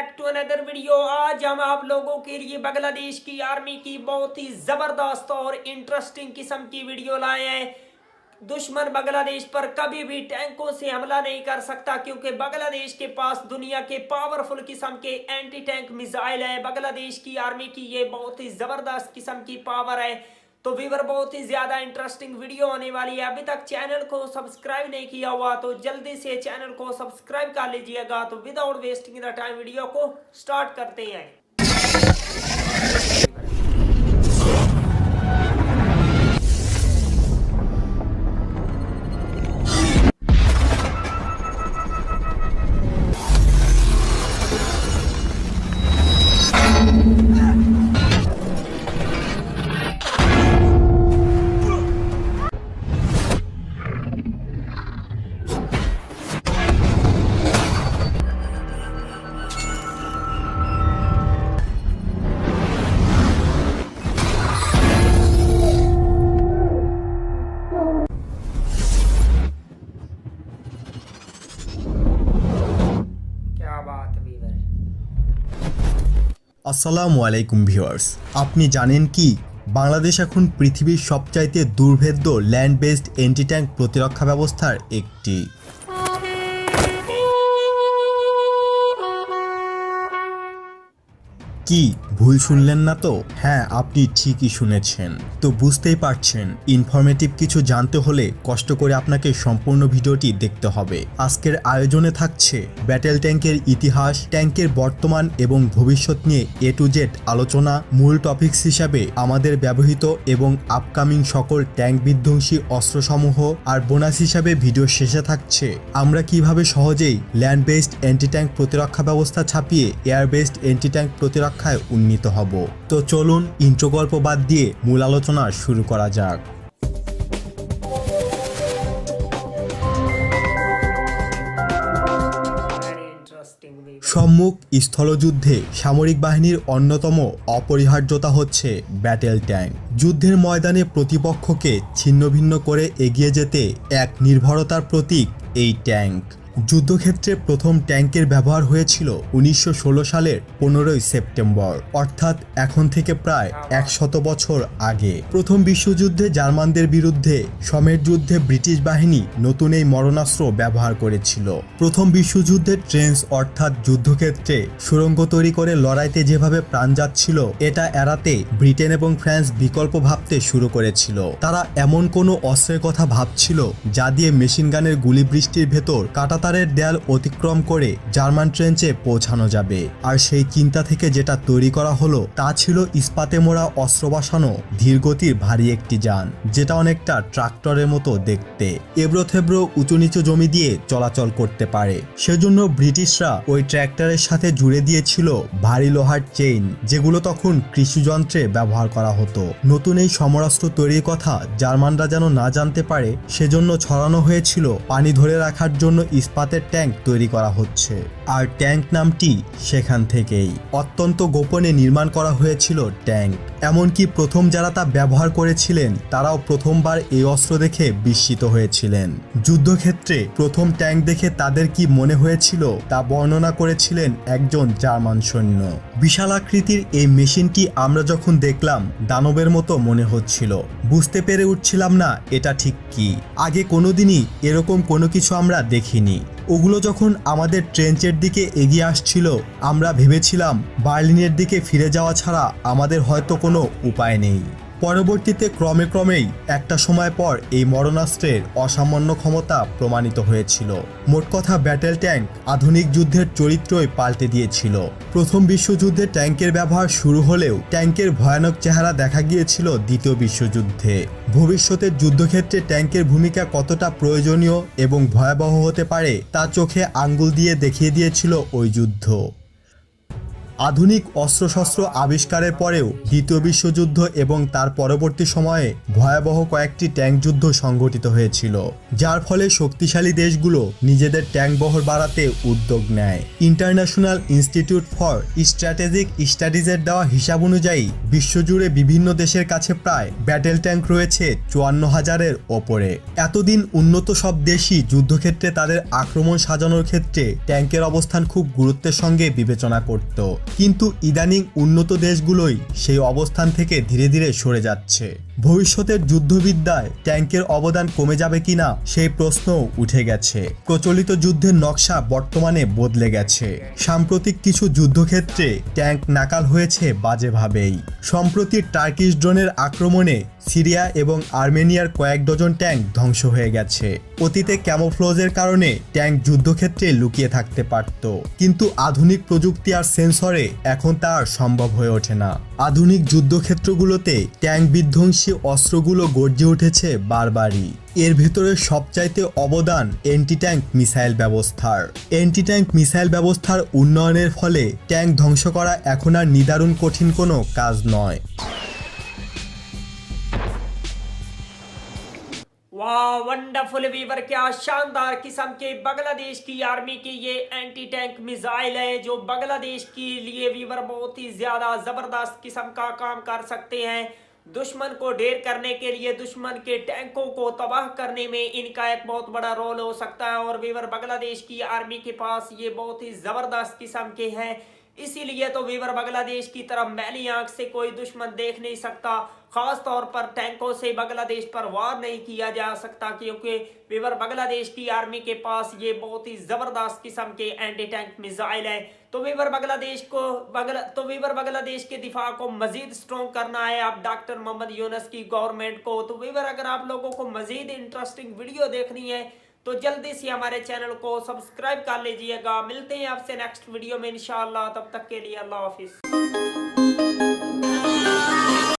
Back to another video. आज हम आप लोगों के लिए बांग्लादेश की आर्मी की बहुत ही जबरदस्त और इंटरेस्टिंग किस्म की वीडियो लाए हैं। दुश्मन बांग्लादेश पर कभी भी टैंकों से हमला नहीं कर सकता, क्योंकि बांग्लादेश के पास दुनिया के पावरफुल किस्म के एंटी टैंक मिसाइल है। बांग्लादेश की आर्मी की ये बहुत ही जबरदस्त किस्म की पावर है। तो व्यूअर, बहुत ही ज्यादा इंटरेस्टिंग वीडियो होने वाली है। अभी तक चैनल को सब्सक्राइब नहीं किया हुआ तो जल्दी से चैनल को सब्सक्राइब कर लीजिएगा। तो without wasting the time video को स्टार्ट करते हैं। আসসালামু আলাইকুম ভিউয়ার্স, আপনি জানেন কি বাংলাদেশ এখন পৃথিবীর সবচাইতে দুর্ভেদ্য ল্যান্ড বেসড এন্টি ট্যাঙ্ক প্রতিরক্ষা ব্যবস্থার একটি। কি ভুল শুনলেন না তো? হ্যাঁ, আপনি ঠিকই শুনেছেন। তো বুঝতেই পারছেন, ইনফরমেটিভ কিছু জানতে হলে কষ্ট করে আপনাকে সম্পূর্ণ ভিডিওটি দেখতে হবে। আজকের আয়োজনে থাকছে ব্যাটেল ট্যাঙ্কের ইতিহাস, ট্যাঙ্কের বর্তমান এবং ভবিষ্যৎ নিয়ে এ টু জেড আলোচনা, মূল টপিকস হিসাবে আমাদের ব্যবহৃত এবং আপকামিং সকল ট্যাঙ্ক বিধ্বংসী অস্ত্রসমূহ, আর বোনাস হিসাবে ভিডিও শেষে থাকছে আমরা কিভাবে সহজেই ল্যান্ড বেসড অ্যান্টি ট্যাঙ্ক প্রতিরক্ষা ব্যবস্থা ছাপিয়ে এয়ার বেসড অ্যান্টি ট্যাঙ্ক প্রতিরক্ষায় উন্নীত হব। তো চলুন ইন্ট্রো গল্প বাদ দিয়ে মূল আলোচনা শুরু করা যাক। সম্মুখ স্থলযুদ্ধে সামরিক বাহিনীর অন্যতম অপরিহার্যতা হচ্ছে ব্যাটেল ট্যাঙ্ক। যুদ্ধের ময়দানে প্রতিপক্ষকে ছিন্নভিন্ন করে এগিয়ে যেতে এক নির্ভরতার প্রতীক এই ট্যাঙ্ক। যুদ্ধক্ষেত্রে প্রথম ট্যাঙ্কের ব্যবহার হয়েছিল 1916 সালের 15 সেপ্টেম্বর, অর্থাৎ এখন থেকে প্রায় 100 বছর আগে। প্রথম বিশ্বযুদ্ধে জার্মানদের বিরুদ্ধে সমের যুদ্ধে ব্রিটিশ বাহিনী নতুন এই মরণাস্ত্র ব্যবহার করেছিল। প্রথম বিশ্বযুদ্ধে ট্রেন্স অর্থাৎ যুদ্ধক্ষেত্রে সুড়ঙ্গ তৈরি করে লড়াইতে যেভাবে প্রাণ যাচ্ছিল, এটা এড়াতে ব্রিটেন এবং ফ্রান্স বিকল্প ভাবতে শুরু করেছিল। তারা এমন কোনো অস্ত্রের কথা ভাবছিল যা দিয়ে মেশিন গানের গুলি বৃষ্টির ভেতর কাটা তারের দেয়াল অতিক্রম করে জার্মান ট্রেঞ্চে পৌঁছানো যাবে। আর সেই চিন্তা থেকে যেটা তৈরি করা হলো তা ছিল ইস্পাতে মোড়া অস্ত্র বসানো ধীরগতির ভারী একটি যান, যেটা অনেকটা ট্রাক্টরের মতো দেখতে, এবড়ো থেবড়ো উঁচু নিচু জমি দিয়ে চলাচল করতে পারে। সেজন্য ব্রিটিশরা ওই ট্র্যাক্টরের সাথে জুড়ে দিয়েছিল ভারী লোহার চেইন, যেগুলো তখন কৃষিযন্ত্রে ব্যবহার করা হতো। নতুন এই সমরাস্ত্র তৈরির কথা জার্মানরা যেন না জানতে পারে, সেজন্য ছড়ানো হয়েছিল পানি ধরে রাখার জন্য ইস্পাতের ট্যাঙ্ক তৈরি করা হচ্ছে। আর ট্যাঙ্ক নামটি সেখান থেকেই। অত্যন্ত গোপনে নির্মাণ করা হয়েছিল ট্যাঙ্ক। এমনকি প্রথম যারা তা ব্যবহার করেছিলেন তারাও প্রথমবার এই অস্ত্র দেখে বিস্মিত হয়েছিলেন। যুদ্ধক্ষেত্রে প্রথম ট্যাঙ্ক দেখে তাদের কি মনে হয়েছিল তা বর্ণনা করেছিলেন একজন জার্মান সৈন্য। বিশাল আকৃতির এই মেশিনটি আমরা যখন দেখলাম দানবের মতো মনে হচ্ছিল। বুঝতে পেরে উঠছিলাম না এটা ঠিক কি। আগে কোনোদিনই এরকম কোনো কিছু আমরা দেখিনি। ওগুলো যখন আমাদের ট্রেঞ্চের দিকে এগিয়ে আসছিল, আমরা ভেবেছিলাম বার্লিনের দিকে ফিরে যাওয়া ছাড়া আমাদের হয়তো কোনো উপায় নেই। পরবর্তীতে ক্রমেই একটা সময় পর এই মরণাস্ত্রের অসামান্য ক্ষমতা প্রমাণিত হয়েছিল। মোট কথা, ব্যাটেল ট্যাঙ্ক আধুনিক যুদ্ধের চরিত্রই পাল্টে দিয়েছিল। প্রথম বিশ্বযুদ্ধে ট্যাঙ্কের ব্যবহার শুরু হলেও ট্যাঙ্কের ভয়ানক চেহারা দেখা গিয়েছিল দ্বিতীয় বিশ্বযুদ্ধে। ভবিষ্যতের যুদ্ধক্ষেত্রে ট্যাঙ্কের ভূমিকা কতটা প্রয়োজনীয় এবং ভয়াবহ হতে পারে তা চোখে আঙ্গুল দিয়ে দেখিয়ে দিয়েছিল ওই যুদ্ধ। আধুনিক অস্ত্রশস্ত্র আবিষ্কারের পরেও দ্বিতীয় বিশ্বযুদ্ধ এবং তার পরবর্তী সময়ে ভয়াবহ কয়েকটি ট্যাঙ্ক যুদ্ধ সংঘটিত হয়েছিল, যার ফলে শক্তিশালী দেশগুলো নিজেদের ট্যাঙ্ক বহর বাড়াতে উদ্যোগ নেয়। ইন্টারন্যাশনাল ইনস্টিটিউট ফর স্ট্র্যাটেজিক স্টাডিজের দেওয়া হিসাব অনুযায়ী বিশ্বজুড়ে বিভিন্ন দেশের কাছে প্রায় ব্যাটেল ট্যাঙ্ক রয়েছে 54,000-এর ওপরে। এতদিন উন্নত সব দেশই যুদ্ধক্ষেত্রে তাদের আক্রমণ সাজানোর ক্ষেত্রে ট্যাঙ্কের অবস্থান খুব গুরুত্বের সঙ্গে বিবেচনা করত, কিন্তু ইদানিং উন্নত দেশগুলোই সেই অবস্থান থেকে ধীরে ধীরে সরে যাচ্ছে। ভবিষ্যতের যুদ্ধবিদ্যায় ট্যাঙ্কের অবদান কমে যাবে কিনা সেই প্রশ্নও উঠে গেছে। প্রচলিত যুদ্ধের নকশা বর্তমানে বদলে গেছে। সাম্প্রতিক কিছু যুদ্ধক্ষেত্রে ট্যাঙ্ক নাকাল হয়েছে বাজেভাবেই। সম্প্রতি টার্কিশ ড্রোনের আক্রমণে সিরিয়া এবং আর্মেনিয়ার কয়েক ডজন ট্যাঙ্ক ধ্বংস হয়ে গেছে। অতীতে ক্যামোফ্লেজের কারণে ট্যাঙ্ক যুদ্ধক্ষেত্রে লুকিয়ে থাকতে পারত, কিন্তু আধুনিক প্রযুক্তি আর সেন্সরে এখন তা আর সম্ভব হয়ে ওঠে না। আধুনিক যুদ্ধক্ষেত্রগুলোতে ট্যাঙ্ক বিধ্বংসী অস্ত্রগুলো গর্জে উঠেছে বারবারই। এর ভিতরে সবচাইতে অবদান অ্যান্টি ট্যাঙ্ক মিসাইল ব্যবস্থার। অ্যান্টি ট্যাঙ্ক মিসাইল ব্যবস্থার উন্নয়নের ফলে ট্যাঙ্ক ধ্বংস করা এখন আর নিদারুণ কঠিন কোনো কাজ নয়। वाह वंडरफुल वीवर, क्या शानदार किस्म के बांग्लादेश की आर्मी की ये एंटी टैंक मिसाइल है जो बांग्लादेश के लिए वीवर बहुत ही ज्यादा जबरदस्त किस्म का काम कर सकते हैं। दुश्मन को ढेर करने के लिए, दुश्मन के टैंकों को तबाह करने में इनका एक बहुत बड़ा रोल हो सकता है। और वीवर बांग्लादेश की आर्मी के पास ये बहुत ही जबरदस्त किस्म के हैं, इसीलिए तो वीवर बांग्लादेश की तरफ मैली आंख से कोई दुश्मन देख नहीं सकता। खास तौर पर टैंकों से बांग्लादेश पर वार नहीं किया जा सकता, क्योंकि वीवर बांग्लादेश की आर्मी के पास ये बहुत ही जबरदस्त किस्म के एंटी टैंक मिसाइल है। तो वीवर बांग्लादेश के दिफा को मजीद स्ट्रॉन्ग करना है अब डॉक्टर मोहम्मद यूनुस की गवर्नमेंट को। तो वीवर अगर आप लोगों को मजीद इंटरेस्टिंग वीडियो देखनी है तो जल्दी से हमारे चैनल को सब्सक्राइब कर लीजिएगा। मिलते हैं आपसे नेक्स्ट वीडियो में इंशाअल्लाह, तब तक के लिए अल्लाह हाफिज।